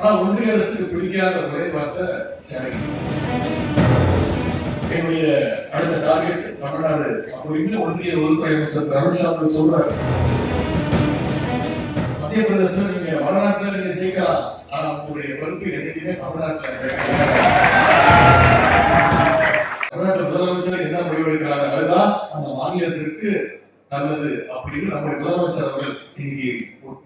ஆனா ஒன்றிய அரசுக்கு பிடிக்காத ஒரே வார்த்தை ஷேரிங். என்னுடைய அடுத்த டார்கெட் தமிழ்நாடு அப்படின்னு ஒன்றிய உள்துறை அமைச்சர் அமித்ஷா சொல்றாரு. மத்திய பிரதேசத்தில் நீங்க வடநாட்டில் நீங்க ஜெயிக்கலாம், ஆனா உங்களுடைய பொறுப்பு என்னைக்குமே தமிழ்நாட்டில். தமிழ்நாட்டு முதலமைச்சர் என்ன முடிவெடுக்கிறாங்க அதுதான் அந்த மாநிலத்திற்கு நல்லது அப்படின்னு நம்முடைய முதலமைச்சர் அவர்கள் இன்னைக்கு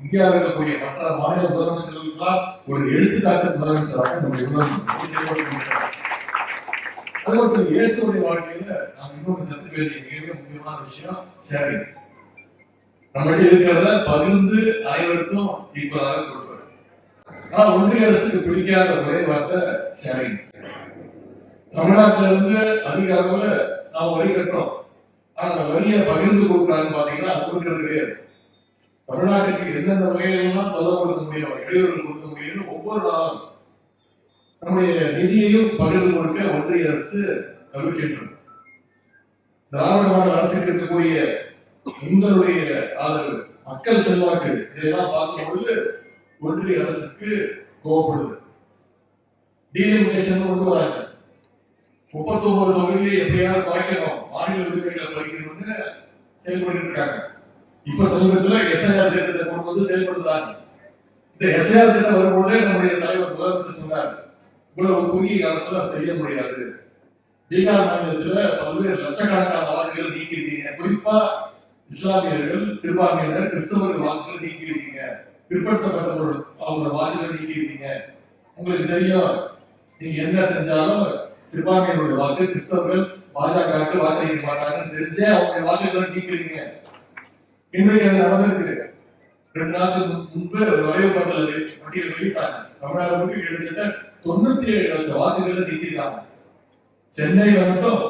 இந்தியாவில் இருக்கக்கூடிய மற்ற மாநில முதலமைச்சர்களுக்கெல்லாம் ஒரு எடுத்துக்காட்டு முதலமைச்சராக நம்முடைய முதலமைச்சர். அது மட்டும் இயேசுடைய வாழ்க்கையில நாம் இன்னொரு கற்றுக்க வேண்டிய மிக முக்கியமான விஷயம் ஷேரிங். நம்மகிட்ட இருக்கிறத பகிர்ந்து அனைவருக்கும் ஈக்குவலாக கொடுப்பது. ஆனா ஒன்றிய அரசுக்கு பிடிக்காத ஒரே வார்த்தை ஷேரிங். தமிழ்நாட்டில இருந்து அதிக அளவுல நாம் வரி கட்டுறோம், ஆனா அந்த வரியை பகிர்ந்து கொடுக்கலான்னு பாத்தீங்கன்னா அது கொடுக்கறது கிடையாது. தமிழ்நாட்டுக்கு எந்தெந்த வகையிலாம் தொல்லை கொடுக்க முடியும், இடையூறு கொடுக்க முடியும், ஒவ்வொரு நாளும் நம்முடைய நிதியையும் பகிர்ந்து கொடுக்க ஒன்றிய அரசு தவிர்க்கின்றது. திராவிட மாடல் அரசுக்கு இருக்கக்கூடிய உங்களுடைய ஆதரவு, மக்கள் செல்வாக்கு, இதெல்லாம் பார்க்கும்பொழுது ஒன்றிய அரசுக்கு கோவப்படுது. டீலிமிட்டேஷன் கொண்டு வராங்க. 39 தொகுதியை எப்படியாவது குறைக்கணும், மாநில உரிமைகளை பறிக்கணும்னு செயல்பட்டு இருக்காங்க. இப்ப சமீபத்தில் எஸ்ஐஆர் திட்டத்தை கொண்டு வந்து செயல்படுத்துறாங்க. இந்த எஸ்ஐஆர் திட்டம் வரும்போதே நம்முடைய தலைவர் முதலமைச்சர் சொன்னார், இவ்வளவு குறுகிய காலத்துல செய்ய முடியாது. பீகார் மாநிலத்தில் பல்வேறு லட்சக்கணக்கான வாக்குகள் நீக்கிருக்கீங்க, குறிப்பா இஸ்லாமியர்கள், சிறுபான்மையினர், கிறிஸ்தவர்கள் வாக்குகள் நீக்கிருக்கீங்க, பிற்படுத்தப்பட்டவர்கள் அவங்க வாக்குகள் நீக்கிருக்கீங்க. உங்களுக்கு தெரியும், நீங்க என்ன செஞ்சாலும் சிறுபான்மையினுடைய வாக்கு கிறிஸ்தவர்கள் பாஜகவுக்கு வாக்களிக்க மாட்டாங்கன்னு தெரிஞ்சே அவங்களுடைய வாக்குகளை நீக்கிறீங்க. இன்றைக்கு அது நடந்திருக்கு. 2 நாட்களுக்கு முன்பு வரைவு பட்டியல் வெளியிட்டாங்க. தமிழ்நாடு கிட்டத்தட்ட 97 லட்சம் வாக்குகளை நீக்கிருக்காங்க. சென்னையில மட்டும்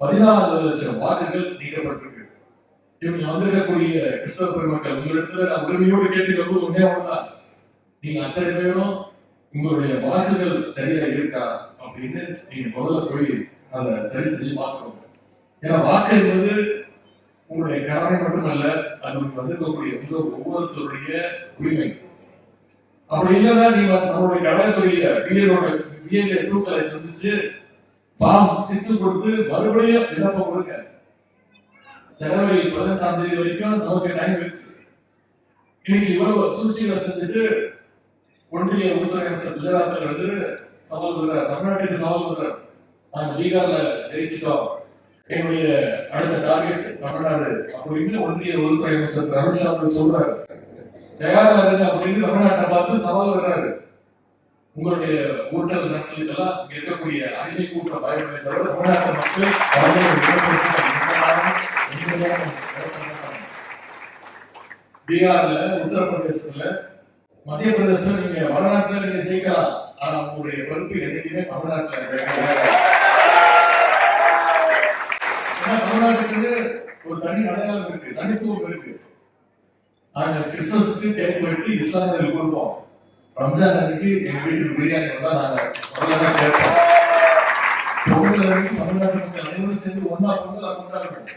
14 லட்சம் வாக்குகள் நீக்கப்பட்டிருக்கு. இவங்க வந்திருக்கக்கூடிய கிறிஸ்தவ பெருமக்கள் உங்களிடத்துல நான் உரிமையோடு கேட்டுக்கிறது ஒன்னே ஒன்றுதான், நீங்க அத்தனை பேரும் உங்களுடைய வாக்குகள் சரியா இருக்கா அப்படின்னு நீங்க முதல்ல போய் அதை சரி செஞ்சு பார்க்கணும். ஏன்னா வாக்கு என்பது உங்களுடைய கடமை மட்டுமல்ல, அது வந்திருக்கக்கூடிய ஒவ்வொருத்தருடைய உரிமை. அப்படி இல்லைன்னா நீங்க நம்மளுடைய கடற்கொரிய பிஏ தூக்கலை சந்திச்சு ஃபார்ம் 6 கொடுத்து மறுபடியும் விண்ணப்பம் கொடுங்க. ஜனவரி 18ஆம் தேதி வரைக்கும் நமக்கு டைம் இருக்கு. இன்னைக்கு இவ்வளவு சூழ்ச்சிகளை செஞ்சுட்டு ஒன்றிய உள்துறை அமைச்சர் குஜராத்தில் வந்து சவால் கொடுக்கிறார், தமிழ்நாட்டுக்கு சவால் கொடுக்கிறார். நாங்கள் பீகார்ல ஜெயிச்சிட்டோம், என்னுடைய அடுத்த டார்கெட் தமிழ்நாடு அப்படின்னு ஒன்றிய உள்துறை அமைச்சர் அமித்ஷா சொல்றாரு. தயாராக அப்படின்னு தமிழ்நாட்டை பார்த்து சவால் வர்றாரு. உங்களுடைய ஊட்டல் நன்மைக்கெல்லாம் இருக்கக்கூடிய அடிமை கூட்ட பயணங்களை தவிர தமிழ்நாட்டு மக்கள் பீகார்ல, உத்தரப்பிரதேசத்துல, மத்திய பிரதேசத்துல நீங்க வடநாட்டுல நீங்க ஜெயிக்கலாம், ஆனா உங்களுடைய பொறுப்பு என்னைக்குமே தமிழ்நாட்டுல. தமிழ்நாட்டுக்கு ஒரு தனி அடையாளம் இருக்கு, தனித்துவம் இருக்கு. நாங்க கிறிஸ்துமஸுக்கு கேக் வெட்டி இஸ்லாமியர்கள் கொடுப்போம், ரம்ஜான் அன்னைக்கு எங்க வீட்டுக்கு பிரியாணி வந்தா நாங்க முதல்ல கேட்போம். பொங்கல் அன்னைக்கு தமிழ்நாட்டு மக்கள் அனைவரும் சேர்ந்து ஒன்னா பொங்கலா கொண்டாடுவோம்.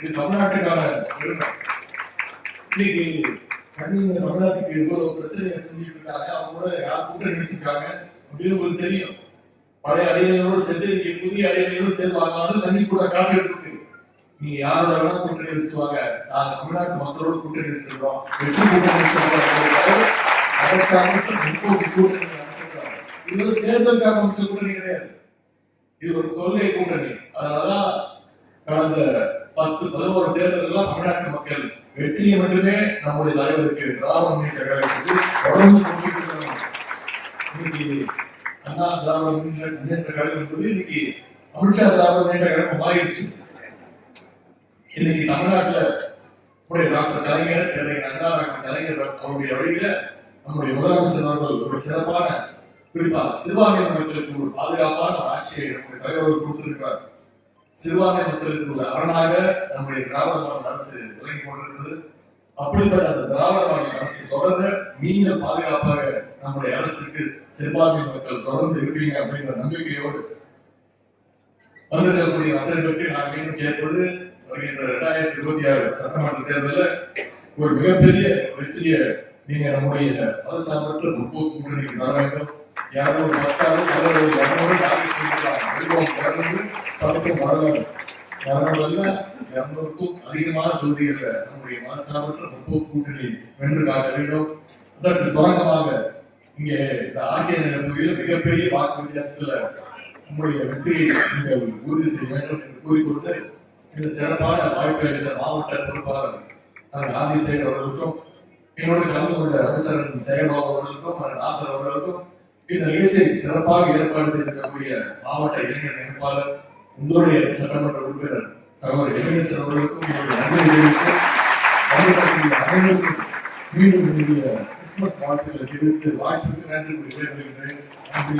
இது தமிழ்நாட்டுக்கான பெருமை. இன்னைக்கு தமிழ்நாட்டுக்கு இவ்வளவு பிரச்சனையை செஞ்சுட்டு இருக்காங்க, அவங்க கூட யார் கூட்டணி வச்சிருக்காங்க அப்படின்னு உங்களுக்கு தெரியும். பழைய அடையாளங்களோடு சேர்த்து புதிய அடையாளங்களோடு சேர்வாங்கன்னு சனி கூட காத்துட்டு இருக்கு. நீங்க யாரோட வேணா கூட்டணி வச்சுவாங்க, நாங்க தமிழ்நாட்டு மக்களோட கூட்டணி வச்சிருக்கோம், வெற்றி கூட்டணி வச்சிருக்கோம். அதற்காக 30 கூட்டணி நடத்திருக்காங்க. இது ஒரு தேர்தலுக்காக அமைச்ச கூட்டணி கிடையாது, இது ஒரு கொள்கை கூட்டணி. அதனாலதான் கடந்த 10-11 தேர்தல்கள் தமிழ்நாட்டு மக்கள் வெற்றியை மட்டுமே நம்முடைய தலைவருக்கு திராவிட முன்னேற்ற கழகத்துக்கு தொடர்ந்து கொண்டிருக்கிறாங்க. இன்னைக்கு அண்ணா திராவிட முன்னேற்ற கழகம் என்பது இன்னைக்கு அமித்ஷா திராவிட முன்னேற்ற கழகம் மாறிடுச்சு. இன்னைக்கு தமிழ்நாட்டில் டாக்டர் கலைஞர், அண்ணா டாக்டர் கலைஞர் அவருடைய வழியில நம்முடைய முதலமைச்சர் அவர்கள் ஒரு சிறப்பான, குறிப்பா சிறுபான்மை மக்களுக்கு ஒரு பாதுகாப்பான ஆட்சியை நம்முடைய தலைவர்கள் கொடுத்திருக்கிறார். சிறுபான்மை மக்களுக்கு ஒரு அரணாக நம்முடைய திராவிட மாடல் அரசு விளங்கி கொண்டிருக்கிறது. அப்படிப்பட்ட அந்த திராவிட மாடல் அரசு தொடர்ந்து நீங்கள் பாதுகாப்பாக நம்முடைய அரசுக்கு சிறுபான்மை மக்கள் தொடர்ந்து இருப்பீங்க அப்படிங்கிற நம்பிக்கையோடு வந்திருக்கக்கூடிய அத்தனை பற்றி நான் மீண்டும் கேட்பது, வருகின்ற 2026 சட்டமன்ற தேர்தலில் ஒரு மிகப்பெரிய வெற்றியை நீங்க நம்முடைய மதசார்பற்ற முற்போக்கு கூட்டணிக்கு வர வேண்டும். யாரோ 10 200 பதக்கம் வரலாறு 200க்கும் அதிகமான தொகுதிகளில் நம்முடைய மதசார்பற்ற முற்போக்கு கூட்டணி வென்று காட்ட வேண்டும். அதற்கு தொடக்கமாக இங்கே இந்த ஆகிய பகுதியில் மிகப்பெரிய வாக்கு வித்தியாசத்துல நம்முடைய வெற்றியை நீங்கள் உறுதி செய்ய வேண்டும் என்று கூறிக்கொண்டு இந்த சிறப்பான வாய்ப்பை அளித்த மாவட்ட பொறுப்பாளர் ஆதிசேகர் அவர்களுக்கும் என்னோட கலந்து கொண்ட அமைச்சர் சேகர்பாபு அவர்களுக்கும் நாசர் அவர்களுக்கும் இந்த நிகழ்ச்சியை சிறப்பாக ஏற்பாடு செய்திருக்கக்கூடிய மாவட்ட இளைஞர் அமைப்பாளர் உங்களுடைய சட்டமன்ற உறுப்பினர் சகோதரர் எம்எஸ்ஆர் அவர்களுக்கும் என்னுடைய நன்றி தெரிவித்து அனைவருக்கும் மீண்டும் கிறிஸ்துமஸ் வாழ்த்துக்களை தெரிவித்து வாய்ப்புக்கு நன்றி கூறி விடைபெறுகிறேன். நன்றி.